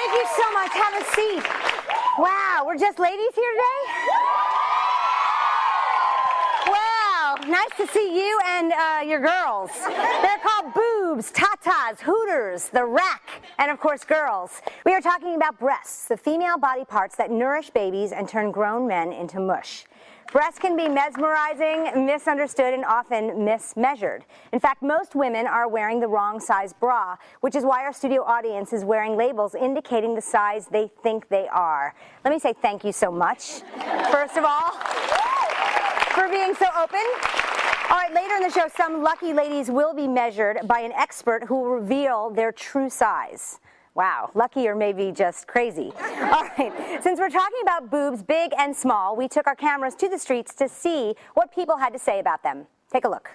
Thank you so much. Have a seat. Wow, we're just ladies here today? Wow, nice to see you and your girls. They're called Boobs, Tatas, Hooters, The Rack, and of course girls. We are talking about breasts, the female body parts that nourish babies and turn grown men into mush. Breasts can be mesmerizing, misunderstood, and often mismeasured. In fact, most women are wearing the wrong size bra, which is why our studio audience is wearing labels indicating the size they think they are. Let me say thank you so much, first of all, for being so open. All right, later in the show, some lucky ladies will be measured by an expert who will reveal their true size. Wow, lucky or maybe just crazy. All right, since we're talking about boobs, big and small, we took our cameras to the streets to see what people had to say about them. Take a look.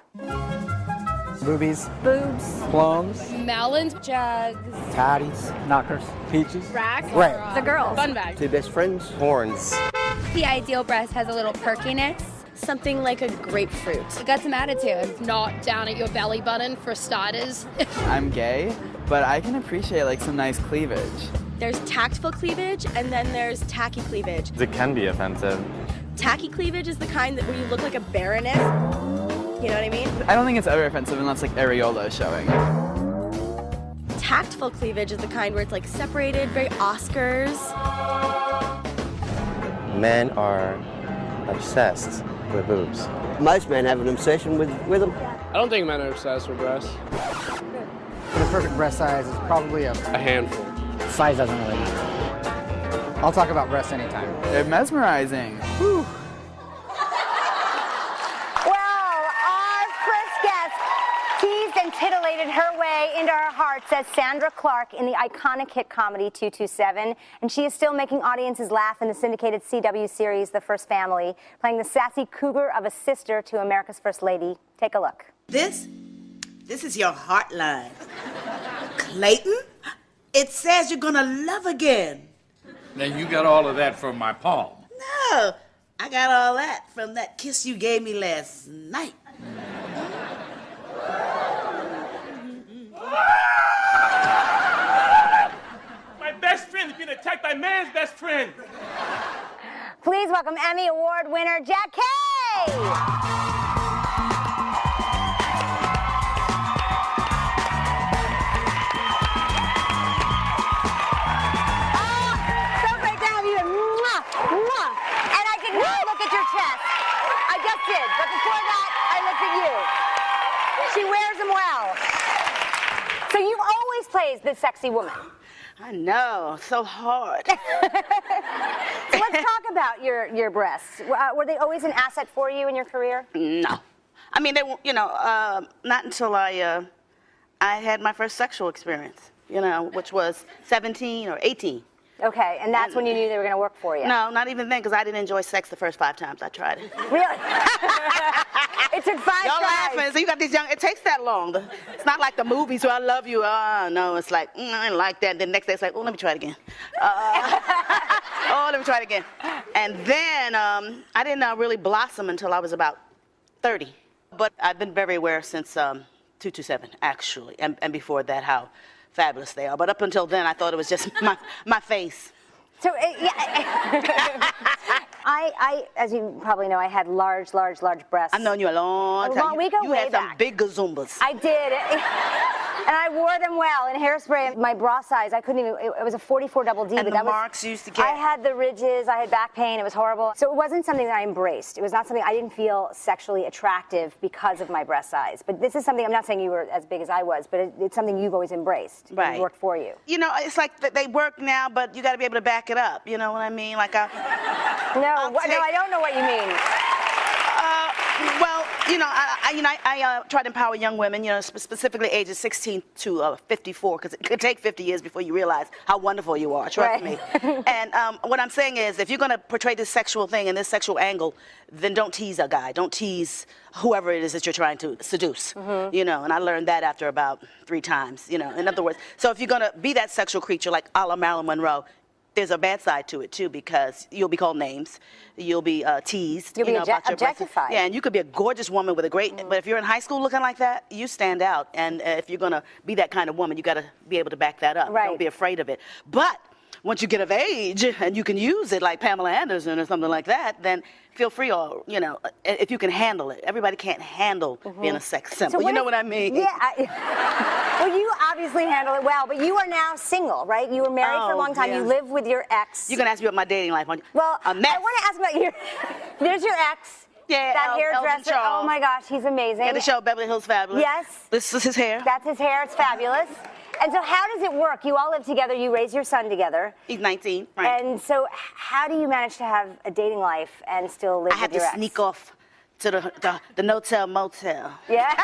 Boobies. Boobs. Plums. Melons. Jugs. Tatties. Knockers. Peaches. Rack. Right. The girls. Fun bag. Two best friends. Horns. The ideal breast has a little perkiness. Something like a grapefruit. It got some attitude. Not down at your belly button for starters. I'm gay, but I can appreciate like some nice cleavage. There's tactful cleavage and then there's tacky cleavage. It can be offensive. Tacky cleavage is the kind where you look like a baroness. You know what I mean? I don't think it's ever offensive unless like areola is showing. Tactful cleavage is the kind where it's like separated, very Oscars. Men are obsessed with boobs. Most men have an obsession with them. I don't think men are obsessed with breasts. The perfect breast size is probably a handful. Size doesn't really matter. I'll talk about breasts anytime. They're mesmerizing. Whew. Well, our first guest teased and titillated her way into our hearts as Sandra Clark in the iconic hit comedy 227, and she is still making audiences laugh in the syndicated CW series The First Family, playing the sassy cougar of a sister to America's First Lady. Take a look. This is your heartline. Clayton, it says you're gonna love again. Now you got all of that from my palm. No, I got all that from that kiss you gave me last night. My best friend is being attacked by man's best friend. Please welcome Emmy Award winner Jack Kay. And I did not look at your chest. I just did, but before that, I looked at you. She wears them well. So you've always played the sexy woman. I know, so hard. So let's talk about your breasts. Were they always an asset for you in your career? No. I mean, they, not until I had my first sexual experience, which was 17 or 18. Okay, and that's when you knew they were going to work for you? No, not even then, because I didn't enjoy sex the first 5 times I tried it. Really? It took 5 Y'all tries. laughing, so you got these young, it takes that long. It's not like the movies where I love you. No, it's like, I didn't like that. Then the next day it's like, let me try it again. Let me try it again. And then I didn't really blossom until I was about 30. But I've been very aware since 227, actually, and before that, how fabulous they are. But up until then, I thought it was just my face. So, I, as you probably know, I had large breasts. I've known you a long time. We go you way had some back. big gazoombas. I did. And I wore them well. In Hairspray, my bra size, I couldn't even, it was a 44 double D. And but the marks you used to get. I had the ridges, I had back pain, it was horrible. So it wasn't something that I embraced. It was not something, I didn't feel sexually attractive because of my breast size. But this is something, I'm not saying you were as big as I was, but it's something you've always embraced. Right. It worked for you. It's like they work now, but you got to be able to back it up. You know what I mean? Like No, I don't know what you mean. Well, I try to empower young women, specifically ages 16 to 54, because it could take 50 years before you realize how wonderful you are, trust me. And what I'm saying is, if you're going to portray this sexual thing and this sexual angle, then don't tease a guy. Don't tease whoever it is that you're trying to seduce, and I learned that after about 3 times, in other words. So if you're going to be that sexual creature like a la Marilyn Monroe, there's a bad side to it, too, because you'll be called names. You'll be teased. You'll be about your objectified. Yeah, and you could be a gorgeous woman with a great... But if you're in high school looking like that, you stand out. And if you're going to be that kind of woman, you got to be able to back that up. Right. Don't be afraid of it. But once you get of age and you can use it like Pamela Anderson or something like that, then feel free, or, you know, if you can handle it. Everybody can't handle being a sex symbol. So you know what I mean? Yeah. Well, you obviously handle it well, but you are now single, right? You were married for a long time. Yeah. You live with your ex. You can ask me about my dating life. Well, a mess. I want to ask about your. There's your ex. Yeah, that Elton hairdresser. Charles. Oh my gosh, he's amazing. Yeah, the show Beverly Hills Fabulous. Yes. This is his hair. That's his hair. It's fabulous. And so, how does it work? You all live together. You raise your son together. He's 19. Right. And so, how do you manage to have a dating life and still live I had with your to ex? sneak off to the no-tell motel. Yeah.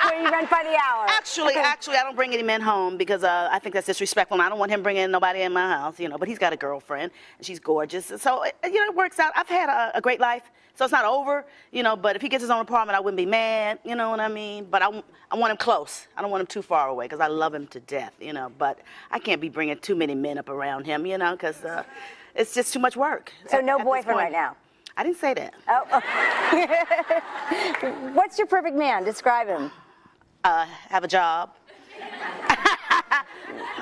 Where you rent by the hour. Actually, I don't bring any men home because I think that's disrespectful. And I don't want him bringing nobody in my house, you know. But he's got a girlfriend, and she's gorgeous. So, you know, it works out. I've had a great life, so it's not over, you know. But if he gets his own apartment, I wouldn't be mad, you know what I mean? But I want him close. I don't want him too far away because I love him to death, you know. But I can't be bringing too many men up around him, you know, because it's just too much work. So no boyfriend right now? I didn't say that. Oh. What's your perfect man? Describe him. Have a job.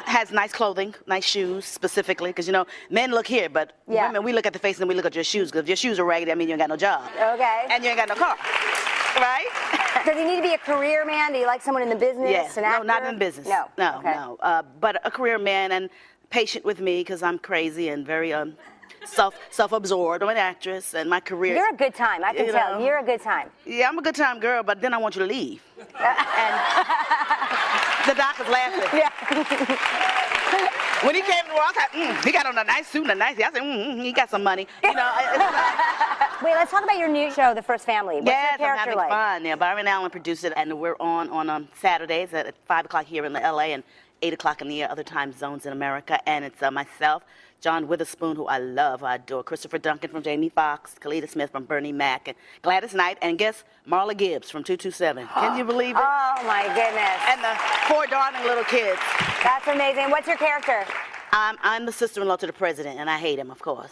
Has nice clothing, nice shoes specifically, because, you know, men look here, but women, we look at the face and we look at your shoes, because if your shoes are raggedy, that means you ain't got no job. Okay. And you ain't got no car, right? Does he need to be a career man? Do you like someone in the business? Yes. An No, actor? not in business. No. Okay. No. But a career man and patient with me, because I'm crazy and very self-absorbed. I'm an actress, and my career. You're a good time. I can tell. You're a good time. Yeah, I'm a good time girl, but then I want you to leave. And the doc was laughing. Yeah. When he came to the world, I said, he got on a nice suit and a nice. I said, he got some money. You know. Wait, let's talk about your new show, The First Family. What's your character I'm having like? fun. Yeah, Byron Allen produced it, and we're on Saturdays at 5 o'clock here in LA and 8 o'clock in the other time zones in America. And it's myself, John Witherspoon, who I love, who I adore, Christopher Duncan from Jamie Foxx, Kalita Smith from Bernie Mac, and Gladys Knight, and guess Marla Gibbs from 227. Can you believe it? Oh, my goodness. And the 4 darling little kids. That's amazing. What's your character? I'm the sister-in-law to the president, and I hate him, of course.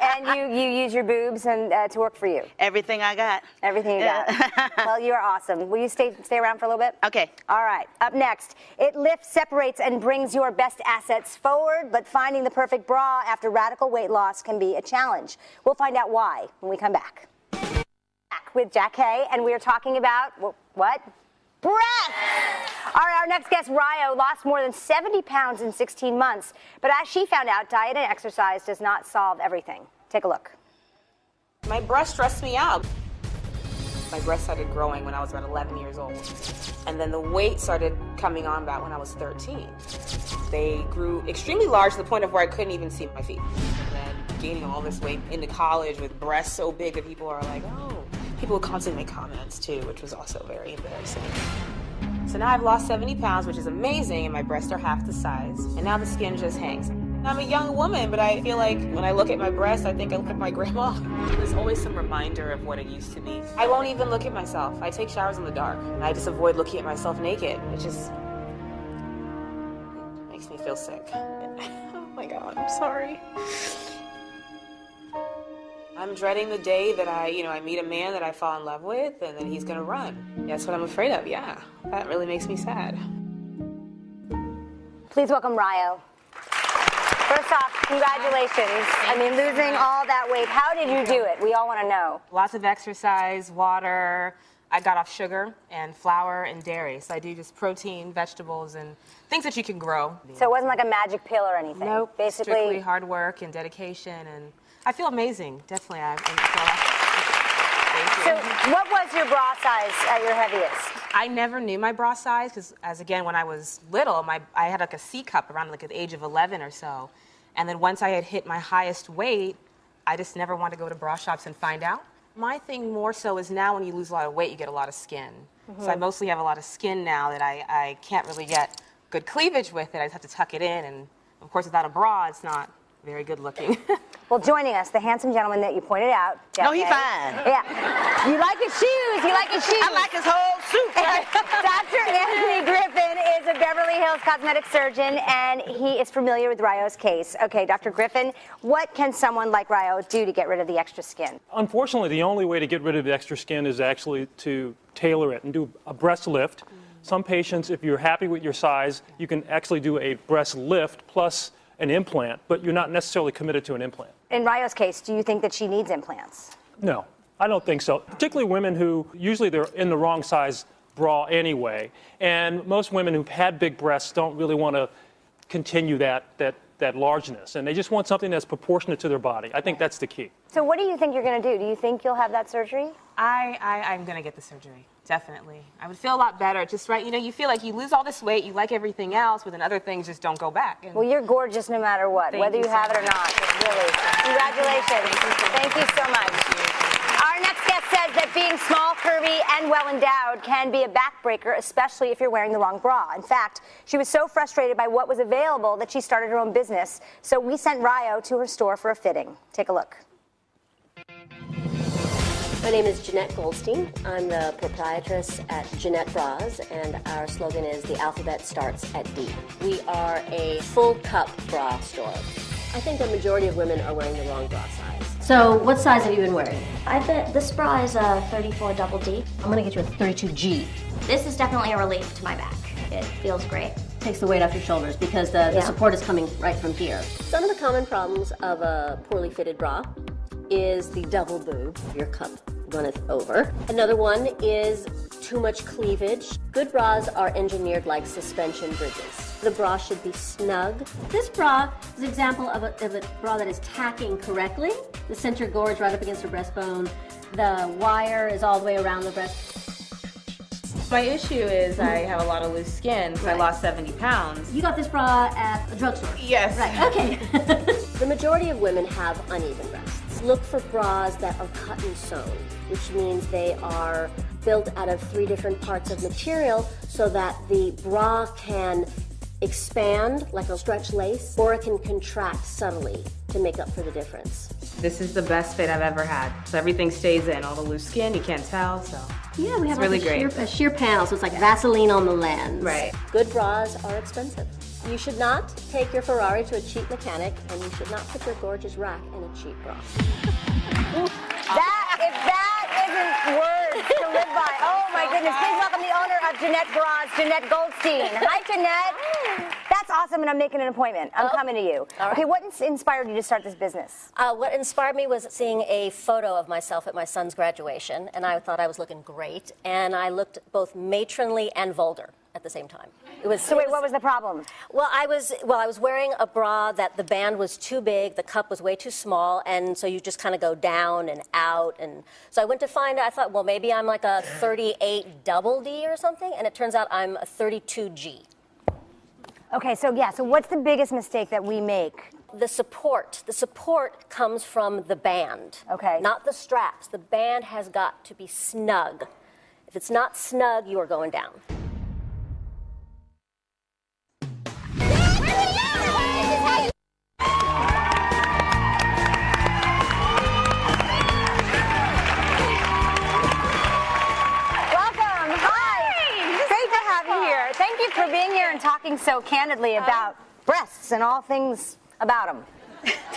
And you use your boobs and to work for you? Everything I got. Everything you got. Well, you are awesome. Will you stay around for a little bit? Okay. All right. Up next, it lifts, separates, and brings your best assets forward, but finding the perfect bra after radical weight loss can be a challenge. We'll find out why when we come back. Back with Jack Hay, and we are talking about, what? Breasts! All right, our next guest, Ryo, lost more than 70 pounds in 16 months. But as she found out, diet and exercise does not solve everything. Take a look. My breasts stressed me out. My breasts started growing when I was about 11 years old. And then the weight started coming on about when I was 13. They grew extremely large to the point of where I couldn't even see my feet. And then gaining all this weight into college with breasts so big that people are like, oh. People would constantly make comments too, which was also very embarrassing. So now I've lost 70 pounds, which is amazing, and my breasts are half the size. And now the skin just hangs. I'm a young woman, but I feel like when I look at my breasts, I think I look like my grandma. There's always some reminder of what it used to be. I won't even look at myself. I take showers in the dark, and I just avoid looking at myself naked. It just makes me feel sick. Oh my God, I'm sorry. I'm dreading the day that I meet a man that I fall in love with, and then he's gonna run. That's what I'm afraid of, yeah. That really makes me sad. Please welcome Ryo. First off, congratulations. I mean, losing all that weight. How did you do it? We all want to know. Lots of exercise, water. I got off sugar and flour and dairy. So I do just protein, vegetables, and things that you can grow. So it wasn't like a magic pill or anything? Nope. Basically, strictly hard work and dedication, and I feel amazing. Definitely. Thank you. So what was your bra size at your heaviest? I never knew my bra size because, again, when I was little, I had like a C cup around like at the age of 11 or so. And then once I had hit my highest weight, I just never wanted to go to bra shops and find out. My thing more so is now when you lose a lot of weight, you get a lot of skin. Mm-hmm. So I mostly have a lot of skin now that I can't really get good cleavage with it. I just have to tuck it in. And, of course, without a bra, it's not very good looking. Well, joining us, the handsome gentleman that you pointed out. No, he's fine. Yeah. You like his shoes. You like his shoes. I like his whole suit. Right? Dr. Anthony Griffin is a Beverly Hills cosmetic surgeon, and he is familiar with Ryo's case. Okay, Dr. Griffin, what can someone like Ryo do to get rid of the extra skin? Unfortunately, the only way to get rid of the extra skin is actually to tailor it and do a breast lift. Some patients, if you're happy with your size, you can actually do a breast lift plus an implant, but you're not necessarily committed to an implant. In Rayo's case, do you think that she needs implants? No, I don't think so. Particularly women who usually they're in the wrong size bra anyway, and most women who've had big breasts don't really want to continue that largeness, and they just want something that's proportionate to their body. I think that's the key. So what do you think you're going to do? Do you think you'll have that surgery? I'm going to get the surgery. Definitely. I would feel a lot better. Just right, you know, you feel like you lose all this weight, you like everything else, but then other things just don't go back. And well, you're gorgeous no matter what, whether you have it or not. Really. Congratulations. Thank you so much. Our next guest says that being small, curvy, and well-endowed can be a backbreaker, especially if you're wearing the wrong bra. In fact, she was so frustrated by what was available that she started her own business. So we sent Rayo to her store for a fitting. Take a look. My name is Jeanette Goldstein. I'm the proprietress at Jeanette Bras, and our slogan is the alphabet starts at D. We are a full cup bra store. I think the majority of women are wearing the wrong bra size. So what size have you been wearing? I bet this bra is a 34 double D. I'm gonna get you a 32G. This is definitely a relief to my back. It feels great. Takes the weight off your shoulders because the support is coming right from here. Some of the common problems of a poorly fitted bra is the double boob. Your cup runneth over. Another one is too much cleavage. Good bras are engineered like suspension bridges. The bra should be snug. This bra is an example of a bra that is tacking correctly. The center gorge right up against her breastbone. The wire is all the way around the breast. My issue is I have a lot of loose skin, so I lost 70 pounds. You got this bra at a drugstore? Yes. Right, okay. The majority of women have uneven breasts. Look for bras that are cut and sewn, which means they are built out of 3 different parts of material so that the bra can expand like a stretch lace, or it can contract subtly to make up for the difference. This is the best fit I've ever had. So everything stays in, all the loose skin, you can't tell, so. Yeah, we have it's really like great. a sheer panel, so it's like Vaseline on the lens. Right. Good bras are expensive. You should not take your Ferrari to a cheap mechanic, and you should not put your gorgeous rack in a cheap bra. If that isn't words to live by, oh my goodness. Please welcome the owner of Jeanette Bras, Jeanette Goldstein. Hi, Jeanette. That's awesome, and I'm making an appointment. I'm coming to you. All right. Okay, what inspired you to start this business? What inspired me was seeing a photo of myself at my son's graduation, and I thought I was looking great, and I looked both matronly and vulgar at the same time. So wait, what was the problem? Well, I was wearing a bra that the band was too big, the cup was way too small, and so you just kind of go down and out. And so I went to find out, I thought, well, maybe I'm like a 38 double D or something, and it turns out I'm a 32G. Okay, so what's the biggest mistake that we make? The support. The support comes from the band. Okay. Not the straps. The band has got to be snug. If it's not snug, you are going down. Thank you for being here and talking so candidly about breasts and all things about them.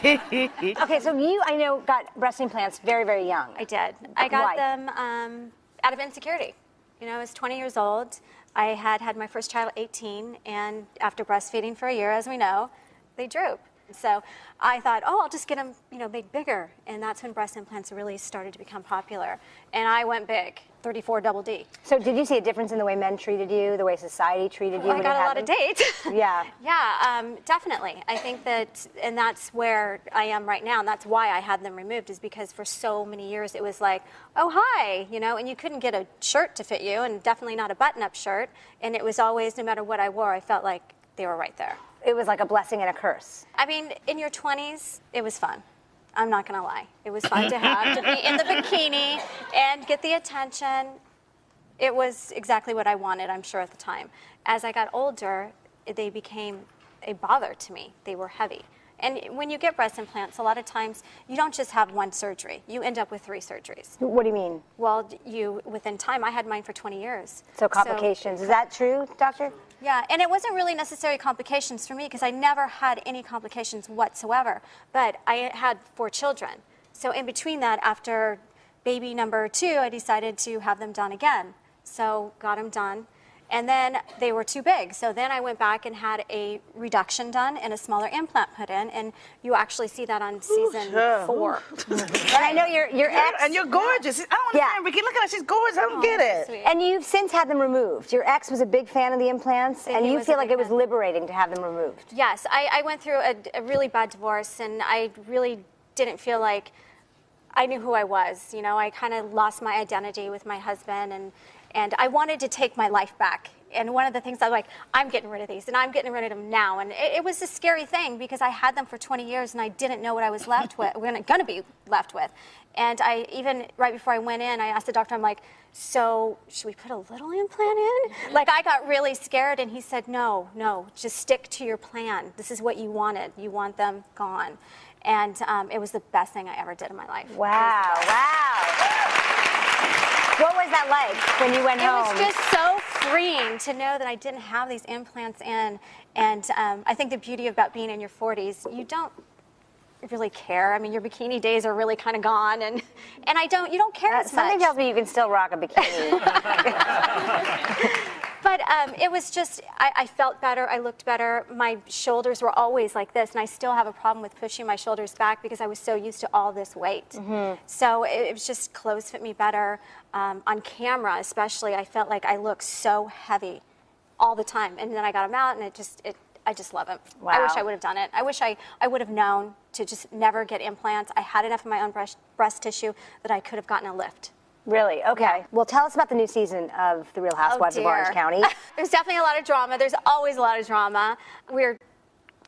Okay, so I know, got breast implants very, very young. I did. I got them out of insecurity. You know, I was 20 years old. I had my first child at 18, and after breastfeeding for a year, as we know, they droop. So I thought, I'll just get them, made bigger. And that's when breast implants really started to become popular. And I went big, 34 double D. So did you see a difference in the way men treated you, the way society treated you? Well, I got a lot of dates. Yeah. Yeah, definitely. I think and that's where I am right now, and that's why I had them removed, is because for so many years it was like, oh, hi, and you couldn't get a shirt to fit you, and definitely not a button-up shirt. And it was always, no matter what I wore, I felt like they were right there. It was like a blessing and a curse. I mean, in your 20s, it was fun. I'm not going to lie. It was fun to have, to be in the bikini and get the attention. It was exactly what I wanted, I'm sure, at the time. As I got older, they became a bother to me. They were heavy. And when you get breast implants, a lot of times, you don't just have one surgery. You end up with 3 surgeries. What do you mean? Well, within time, I had mine for 20 years. So complications. Is that true, doctor? Yeah, and it wasn't really necessary complications for me because I never had any complications whatsoever. But I had 4 children. So in between that, after baby number 2, I decided to have them done again. So got them done. And then they were too big. So then I went back and had a reduction done and a smaller implant put in. And you actually see that on season 4. And I know your ex. And you're gorgeous. I don't understand, Ricky. Look at her. She's gorgeous. I don't get it. Sweet. And you've since had them removed. Your ex was a big fan of the implants, and he you was feel a like big it was fan. liberating to have them removed. Yes, I went through a really bad divorce, and I really didn't feel like I knew who I was. You know, I kind of lost my identity with my husband, and I wanted to take my life back. And one of the things I was like, I'm getting rid of these, and I'm getting rid of them now. And it was a scary thing because I had them for 20 years, and I didn't know what I was left with, going to be left with. And I even, right before I went in, I asked the doctor, I'm like, so should we put a little implant in? Like, I got really scared, and he said, no, just stick to your plan. This is what you wanted. You want them gone. And it was the best thing I ever did in my life. Wow. What was that like when you went home? It was just so freeing to know that I didn't have these implants in. And I think the beauty about being in your 40s, you don't really care. I mean, your bikini days are really kind of gone, and you don't care as much. Something tells me you can still rock a bikini. But it was just, I felt better, I looked better. My shoulders were always like this, and I still have a problem with pushing my shoulders back because I was so used to all this weight. So it was just, clothes fit me better. On camera especially, I felt like I looked so heavy all the time. And then I got them out, and I just love them. Wow. I wish I would have done it. I wish I would have known to just never get implants. I had enough of my own breast tissue that I could have gotten a lift. Really? Okay. Well, tell us about the new season of The Real Housewives of Orange County. There's definitely a lot of drama. There's always a lot of drama. We're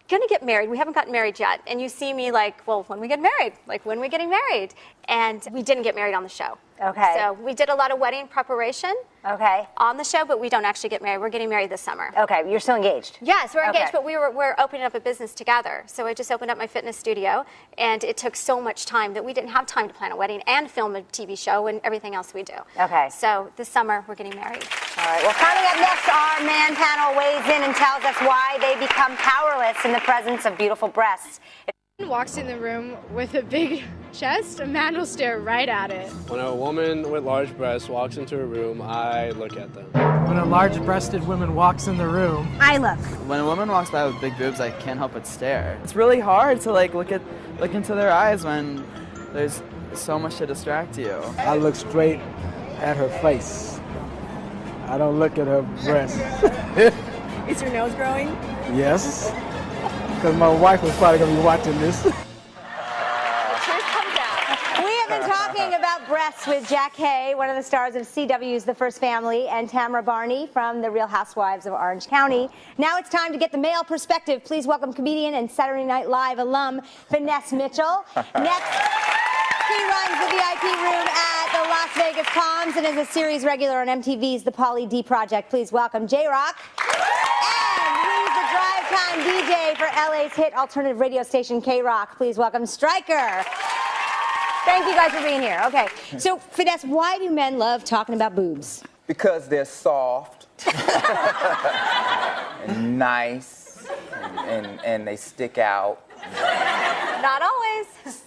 going to get married. We haven't gotten married yet. And you see me like, well, when we get married? Like, when are we getting married? And we didn't get married on the show. Okay. So we did a lot of wedding preparation. Okay. On the show, but we don't actually get married. We're getting married this summer. Okay. You're still engaged? Yes, we're engaged, Okay. but we're opening up a business together. So I just opened up my fitness studio, and it took so much time that we didn't have time to plan a wedding and film a TV show and everything else we do. Okay. So this summer, we're getting married. All right. Well, coming up next, our man panel weighs in and tells us why they become powerless in the presence of beautiful breasts. Walks in the room with a big chest, a man will stare right at it. When a woman with large breasts walks into a room, I look at them. When a large-breasted woman walks in the room, I look. When a woman walks by with big boobs, I can't help but stare. It's really hard to like look into their eyes when there's so much to distract you. I look straight at her face. I don't look at her breasts. Is your nose growing? Yes, because my wife was probably going to be watching this. We have been talking about breasts with Jack Hay, one of the stars of CW's The First Family, and Tamara Barney from The Real Housewives of Orange County. Now it's time to get the male perspective. Please welcome comedian and Saturday Night Live alum, Finesse Mitchell. Next, she runs the VIP room at the Las Vegas Palms and is a series regular on MTV's The Pauly D Project. Please welcome J-Rock. And he's the drive time DJ for LA's hit alternative radio station K-Rock. Please welcome Stryker. Thank you guys for being here. Okay, so Finesse, why do men love talking about boobs? Because they're soft and nice and they stick out. Not always.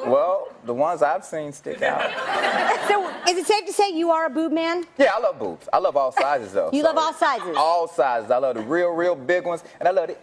Well, the ones I've seen stick out. So is it safe to say you are a boob man? Yeah, I love boobs. I love all sizes, though. You love all sizes? All sizes. I love the real big ones, and I love the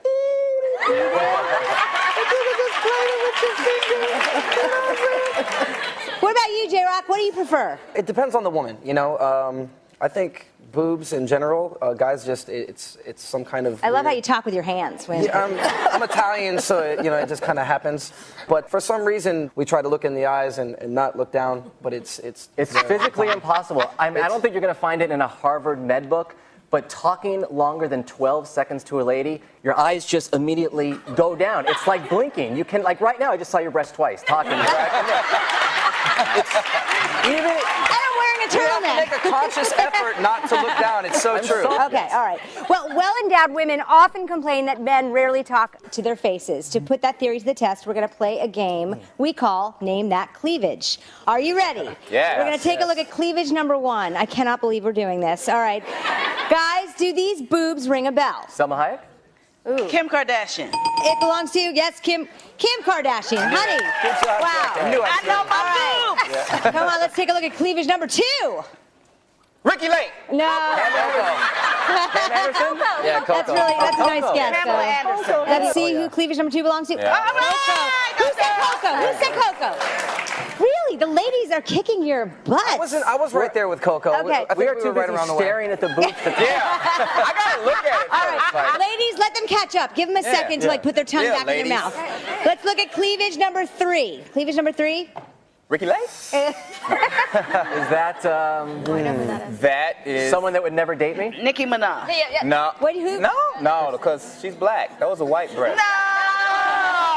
What about you, J-Rock? What do you prefer? it depends on the woman, you know. I think boobs in general, guys just, it's some kind of... I love how you talk with your hands. When... Yeah, I'm Italian, so it just kind of happens. But for some reason, we try to look in the eyes and not look down, but it's physically impossible. I don't think you're going to find it in a Harvard med book, but talking longer than 12 seconds to a lady, your eyes just immediately go down. It's like blinking. You can, like right now, I just saw your breast twice, talking. I'm wearing a turtleneck. You have to make a conscious effort not to look down. It's so true. Okay, all right. Well, well-endowed women often complain that men rarely talk to their faces. To put that theory to the test, we're going to play a game we call Name That Cleavage. Are you ready? Yes. We're going to take a look at cleavage number 1. I cannot believe we're doing this. All right. Guys, do these boobs ring a bell? Selma Hayek? Ooh. Kim Kardashian. It belongs to you. Yes, Kim Kardashian. Honey. Good job, Wow. I knew I know my boobs. Come on, let's take a look at cleavage number 2. Ricky Lake. No. Pam Anderson? Yeah, Coco. That's a nice guess. Pamela Anderson. Let's see who cleavage number 2 belongs to. Yeah. All right. Who said Coco? Who said Coco? Really? The ladies are kicking your butt. I was right there with Coco. Okay. I think We are too right busy around the way. staring at the boobs. Yeah. I gotta look at it. All first, right, like- ladies, let them catch up. Give them a second to like put their tongue Yeah, back in ladies. their mouth. Let's look at cleavage number 3. Cleavage number 3. Ricky Lake? Is that That is someone that would never date me? Nicki Minaj. no. Wait, who? No, because she's black. Those are white breasts.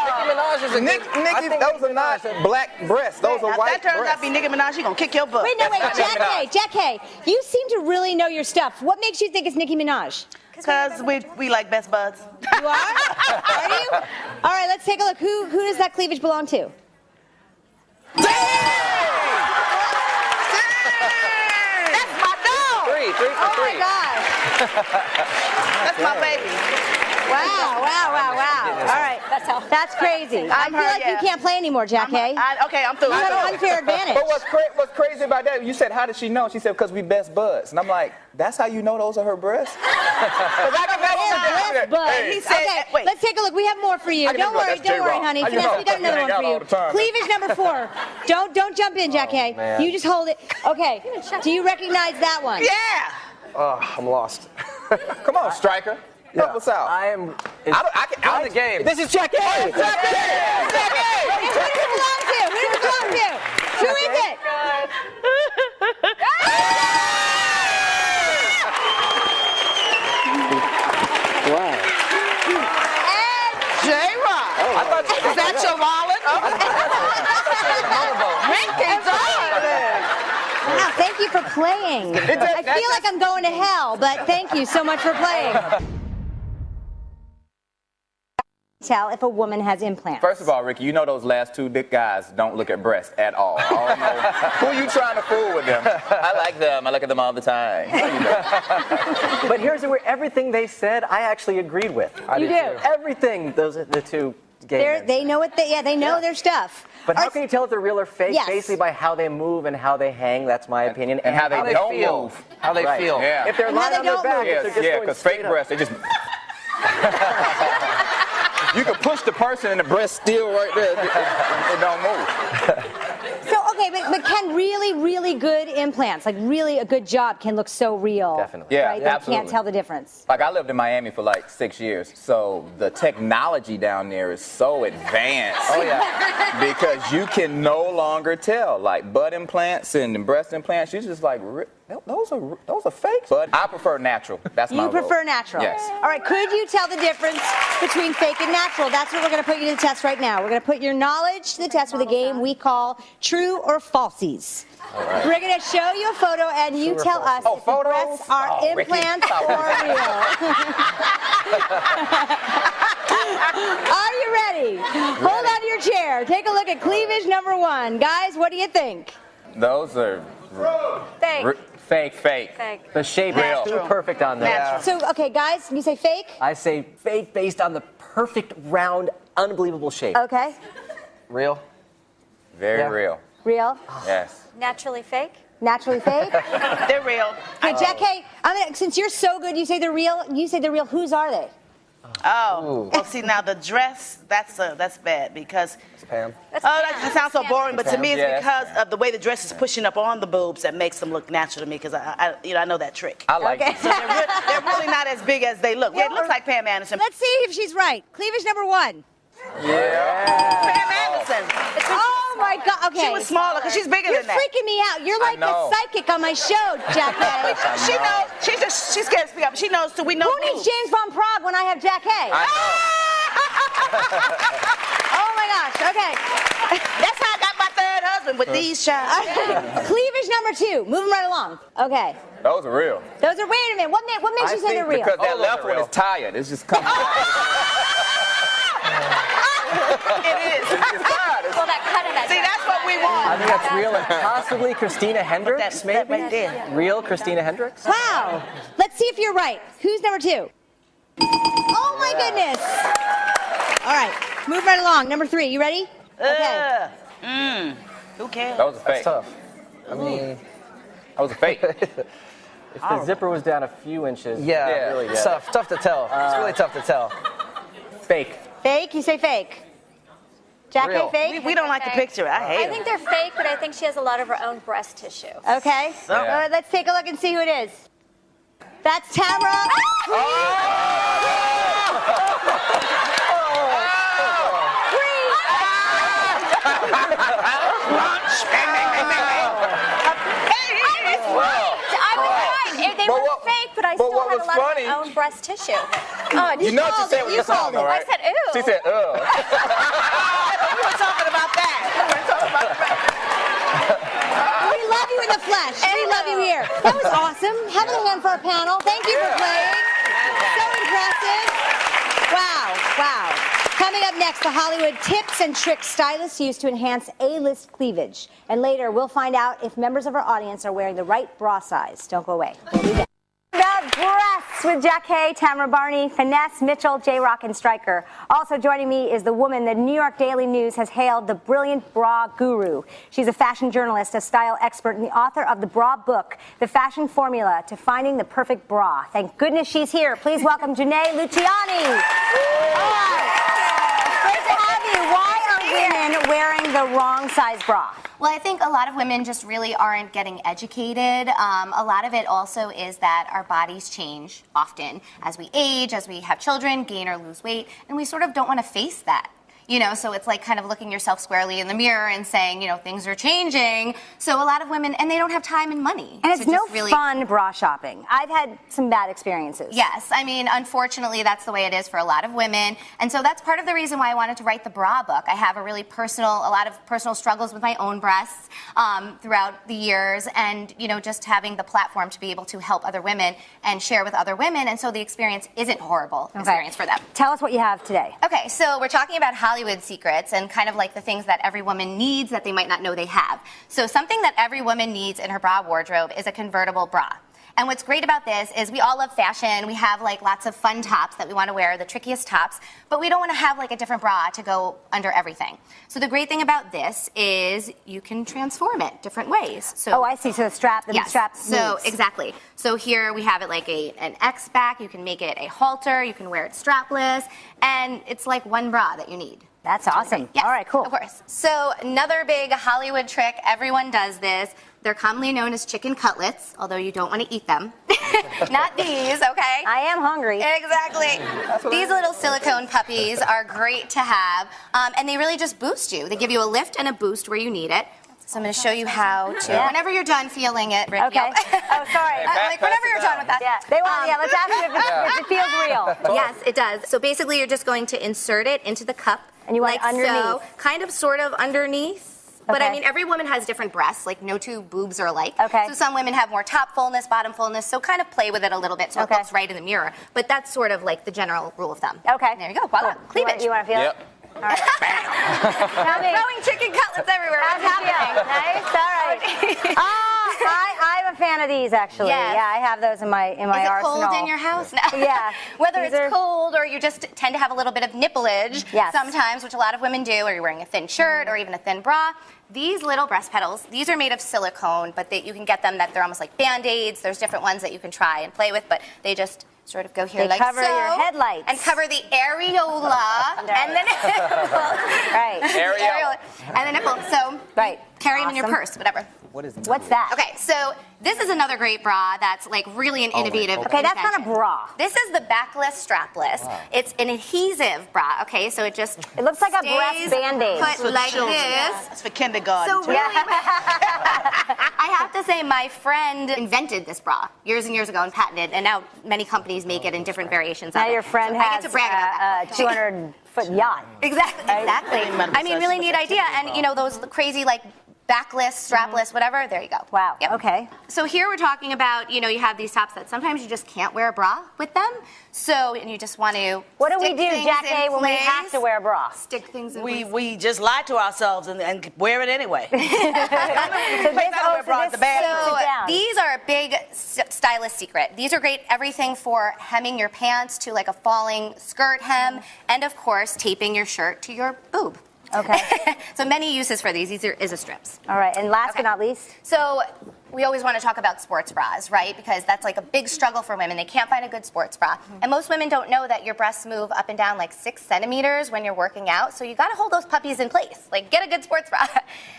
Nicki Minaj is a Nikki, those are not black breasts. Those are If white that turns out to breasts. be Nicki Minaj, she gonna kick your butt. Wait, no, wait, That's not Nicki Jack Hay, you seem to really know your stuff. What makes you think it's Nicki Minaj? Because we like best buds. You are? Are you? All right, let's take a look. Who does that cleavage belong to? That's my dog. 3 for 3. Oh my gosh. That's my baby. Wow. All right. That's crazy. I feel like you can't play anymore, Jack Hay. Okay, I'm through. You have an unfair advantage. But what's crazy about that? You said, how did she know? She said, because we best buds. And I'm like, that's how you know those are her breasts? Because I can never But He said, okay, wait. let's take a look. We have more for you. I can Don't do it. worry, That's don't worry, J-Rock. honey. How you Finesse, know? we got another Hang one out for all you. the time. Cleavage number 4. Don't jump in, Jack Hay. man. You just hold it. Okay. Do you recognize that one? Yeah. Oh, I'm lost. Come on, striker. Help us out. I'm I'm the game. This is Jack Hay. Jack Hay! Jack Hay! Who does it belong to? Who does it belong to? Who is it? Wow. J-Rock. I thought Is that your wallet? Wow, thank you for playing. I feel like I'm going to hell, but thank you so much for playing. Tell if a woman has implants. First of all, Ricky, you know those last two big guys don't look at breasts at all. I don't know. Who you trying to fool with them? I like them. I look at them all the time. But here's where everything they said, I actually agreed with. You do. Everything the two gay men They know what they know their stuff. But how can you tell if they're real or fake? Yes. Basically by how they move and how they hang. That's my opinion. And how they don't feel. move. How they Right. feel. Yeah. If they're And how lying they on their don't back, move. if they're just Yeah, going because straight fake up. breasts, they just... You can push the person and the breast still right there. It don't move. So okay, but can really good implants, like really a good job, can look so real? Definitely. Yeah, right? They absolutely. can't tell the difference. Like I lived in Miami for like 6 years, so the technology down there is so advanced. Oh yeah. Because you can no longer tell, like butt implants and breast implants. You just like those are fake. But I prefer natural. That's my You prefer vote. natural. Yes. All right. Could you tell the difference between fake and natural? That's what we're going to put you to the test right now. We're going to put your knowledge to the test with a game we call True or Falsies. right. We're going to show you a photo, and you tell us if the breasts are implants or real. Are you ready? Hold on to your chair. Take a look at cleavage number 1. Guys, what do you think? Those are Fake. fake. Fake. The shape Real. is too perfect on them. So, okay, guys, you say fake? I say fake based on the perfect, round, unbelievable shape. Okay. Real. Very real. Real? Yes. Naturally fake? Naturally fake? They're real. Hey, Jack, hey, since you're so good, you say they're real. You say they're real. Whose are they? Oh, well, see, now the dress, that's bad because. It's Pam. That sounds so boring, but to me it's Yeah, because of the way the dress is pushing up on the boobs that makes them look natural to me because I know that trick. I like it. So they're really not as big as they look. Yeah, it looks like Pam Anderson. Let's see if she's right. Cleavage number 1. Pam Anderson. Oh my God. Okay. She was smaller because she's bigger You're than that. freaking me out. You're like know. a psychic on my show, Jack Hay. She knows. She's scared to speak up. She knows too. We know. Who needs James Von Prague when I have Jack Hay? Oh my gosh. Okay. That's how I got my third husband with these shots. Cleavage number 2. Moving right along. Okay. Those are real. Those are. Wait a minute. What makes you say they're real? Because that All those left are one real. is tired. It's just coming. It is. Well, that cut in that See, dress. that's what we I want. think that's real. And possibly Christina Hendricks, That maybe? right there. Real Christina Hendricks? Wow. Let's see if you're right. Who's number 2? Oh my goodness. All right. Move right along. Number 3. You ready? Okay. Who cares? That was a fake. That's tough. I mean, That was a fake. If the zipper was down a few inches, Yeah, really it's good. tough to tell. It's really tough to tell. Fake. Fake? You say fake. Jackie, Real. fake? We don't like the picture. I hate I think they're fake, but I think she has a lot of her own breast tissue. Okay. Yeah. Let's take a look and see who it is. That's Tamara. They were fake, but I still what had a was lot funny- of my own breast tissue. You know what you said when you saw though, right? I said, ew. She said, ugh. We were talking about that. We love you in the flesh. We love you here. That was awesome. Have a hand for our panel. Thank you for playing. So impressive. Wow, wow. Coming up next, the Hollywood tips and tricks stylists use to enhance A-list cleavage. And later, we'll find out if members of our audience are wearing the right bra size. Don't go away. We'll be back. About breasts with Jack Hay, Tamara Barney, Finesse, Mitchell, J-Rock, and Stryker. Also joining me is the woman the New York Daily News has hailed the brilliant bra guru. She's a fashion journalist, a style expert, and the author of the bra book, The Fashion Formula to Finding the Perfect Bra. Thank goodness she's here. Please welcome Janae Luciani. Great to have you. Why are women wearing the wrong size bra? Well, I think a lot of women just really aren't getting educated. A lot of it also is that our bodies change often as we age, as we have children, gain or lose weight, and we sort of don't want to face that. You know, so it's like kind of looking yourself squarely in the mirror and saying, you know, things are changing. So a lot of women, and they don't have time and money. And it's to no just really fun bra shopping. I've had some bad experiences. Yes, I mean, unfortunately, that's the way it is for a lot of women. And so that's part of the reason why I wanted to write the bra book. I have a lot of personal struggles with my own breasts throughout the years, and, you know, just having the platform to be able to help other women and share with other women. And so the experience isn't horrible experience for them. Tell us what you have today. Okay, so we're talking about Hollywood secrets and kind of like the things that every woman needs that they might not know they have. So something that every woman needs in her bra wardrobe is a convertible bra. And what's great about this is we all love fashion. We have like lots of fun tops that we want to wear, the trickiest tops, but we don't want to have like a different bra to go under everything. So the great thing about this is you can transform it different ways. So, I see. So the strap, So moves. exactly. So here we have it like an X back. You can make it a halter. You can wear it strapless, and it's like one bra that you need. That's awesome. Yes, all right, cool. Of course. So another big Hollywood trick, everyone does this. They're commonly known as chicken cutlets, although you don't want to eat them. Not these, okay? I am hungry. Exactly. These little silicone puppies are great to have, and they really just boost you. They give you a lift and a boost where you need it. So I'm going to show you how to, whenever you're done feeling it, Rick. Okay. Oh, sorry. Like whenever you're done with that. Yeah. Let's ask you if it feels real. Yes, it does. So basically, you're just going to insert it into the cup. And you want like it underneath. So, kind of, sort of underneath. But Okay. I mean, every woman has different breasts. Like, no two boobs are alike. Okay. So some women have more top fullness, bottom fullness. So kind of play with it a little bit so it looks right in the mirror. But that's sort of like the general rule of thumb. Okay. There you go. Voila. Cool. Cleavage. You want to feel it? All right. Throwing chicken cutlets everywhere. How's it feel? Nice. All right. I'm a fan of these actually. Yes. Yeah, I have those in my Is it arsenal. cold in your house? No. Yeah. Whether These it's are- cold or you just tend to have a little bit of nippleage sometimes, which a lot of women do, or you're wearing a thin shirt or even a thin bra. These little breast pedals, these are made of silicone, but you can get them that they're almost like Band-Aids. There's different ones that you can try and play with, but they just sort of go here They like cover so. your headlights. And cover the areola and the nipple. Right. Areola. And the nipple. So carry them in your Awesome. purse, whatever. What's that? Okay, so this is another great bra that's like really an innovative Okay, that's not a invention. bra. This is the backless strapless. Wow. It's an adhesive bra, okay? So it just It looks like a breast stays Band-Aid. put like this. It's for kindergarten. So too. really, I have to say my friend invented this bra years and years ago and patented, and now many companies make it in different variations Now of it. your friend So I has get to brag about that. 200-foot yacht. Exactly. I mean, really neat idea. And you know those crazy like backless, strapless, whatever. There you go. Wow. Yep. Okay. So here we're talking about, you know, you have these tops that sometimes you just can't wear a bra with them. So, and you just want to. What do we stick do, things Jack in A, when we place, have to wear a bra? Stick things in We place. we just lie to ourselves and wear it anyway. So these are a big stylist secret. These are great everything for hemming your pants to like a falling skirt hem, and of course taping your shirt to your boob. Okay. So many uses for these. These are Isostrips. All right, and last but not least? So we always want to talk about sports bras, right? Because that's like a big struggle for women. They can't find a good sports bra. And most women don't know that your breasts move up and down like 6 centimeters when you're working out. So you got to hold those puppies in place. Like, get a good sports bra.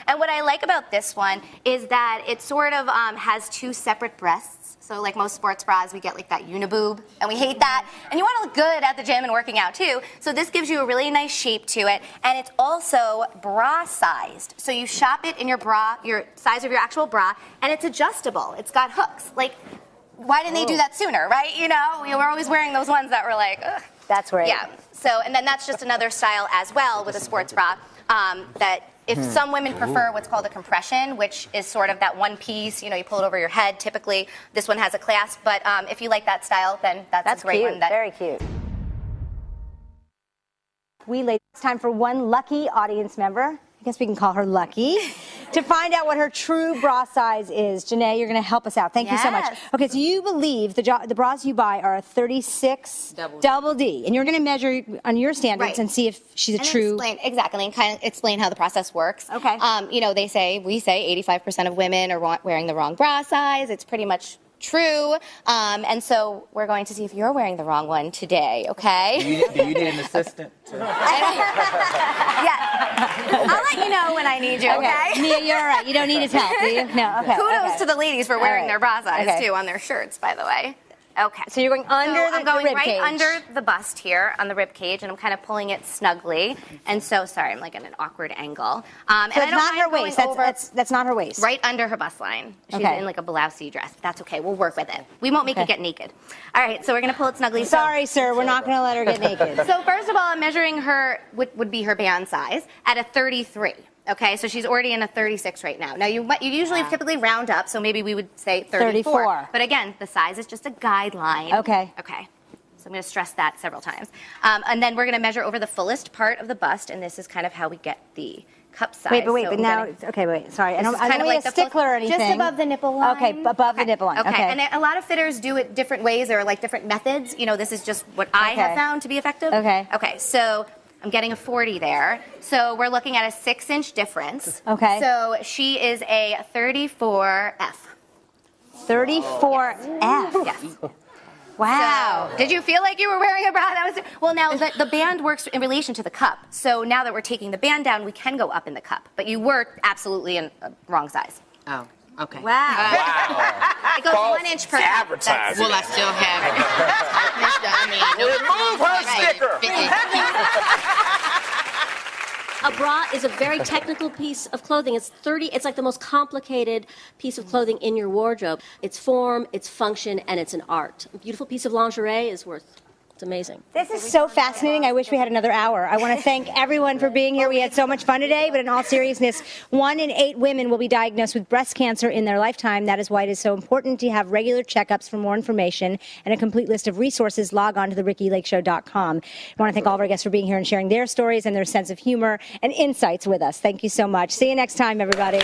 And what I like about this one is that it sort of has 2 separate breasts. So like most sports bras, we get like that uniboob, and we hate that. And you want to look good at the gym and working out too. So this gives you a really nice shape to it, and it's also bra sized. So you shop it in your bra, your size of your actual bra, and it's adjustable. It's got hooks. Like, why didn't they do that sooner, right? You know, we were always wearing those ones that were like, ugh. That's great. Yeah. So, and then that's just another style as well with a sports bra that. If some women prefer what's called a compression, which is sort of that one piece, you know, you pull it over your head. Typically, this one has a clasp, but if you like that style, then that's a great cute. one. Very cute. It's time for one lucky audience member. I guess we can call her Lucky, to find out what her true bra size is. Janae, you're going to help us out. Thank you so much. Okay, so you believe the bras you buy are a 36 double D, and you're going to measure on your standards and see if she's a true. Exactly, and kind of explain how the process works. Okay. You know, we say 85% of women are wearing the wrong bra size. It's pretty much true. And so we're going to see if you're wearing the wrong one today, okay? Do you need an assistant? Yeah. I'll let you know when I need you, okay? Mia, you're all right. You don't need his help, do you? No, okay. Kudos to the ladies for wearing their bra size, Okay. too, on their shirts, by the way. Okay. So you're going under I'm the going rib right cage. under the bust here on the rib cage, and I'm kind of pulling it snugly. And so, sorry, I'm like at an awkward angle. And So I it's don't not mind her going waist. over- That's not her waist. right under her bust line. She's Okay. in like a blousey dress. That's okay. We'll work with it. We won't make you get naked. All right, so we're going to pull it snugly. Sorry, sir. We're not going to let her get naked. So first of all, I'm measuring her, would be her band size, at a 33. Okay, so she's already in a 36 right now. Now, you usually typically round up, so maybe we would say 34. But again, the size is just a guideline. Okay. Okay. So I'm going to stress that several times. And then we're going to measure over the fullest part of the bust, and this is kind of how we get the cup size. Wait, So but I'm now, gonna- okay, wait, sorry. I This don't is kind want of to like be a the full- stickler or anything. Just above the nipple line. Okay, above the nipple line. Okay. And a lot of fitters do it different ways. There are like different methods. You know, this is just what I have found to be effective. Okay. Okay, so I'm getting a 40 there. So we're looking at a 6-inch difference. Okay. So she is a 34F. 34F. Yes. Wow. So, did you feel like you were wearing a bra? That was well. Now the band works in relation to the cup. So now that we're taking the band down, we can go up in the cup. But you were absolutely in wrong size. Oh, okay. Wow. It goes False 1 inch per cup. advertising. Well, I still have it. Remove her sticker. A bra is a very technical piece of clothing. It's like the most complicated piece of clothing in your wardrobe. Its form, its function, and it's an art. A beautiful piece of lingerie is worth. It's amazing. This is so fascinating. I wish we had another hour. I want to thank everyone for being here. We had so much fun today, but in all seriousness, 1 in 8 women will be diagnosed with breast cancer in their lifetime. That is why it is so important to have regular checkups. For more information and a complete list of resources, log on to therickylakeshow.com. I want to thank all of our guests for being here and sharing their stories and their sense of humor and insights with us. Thank you so much. See you next time, everybody.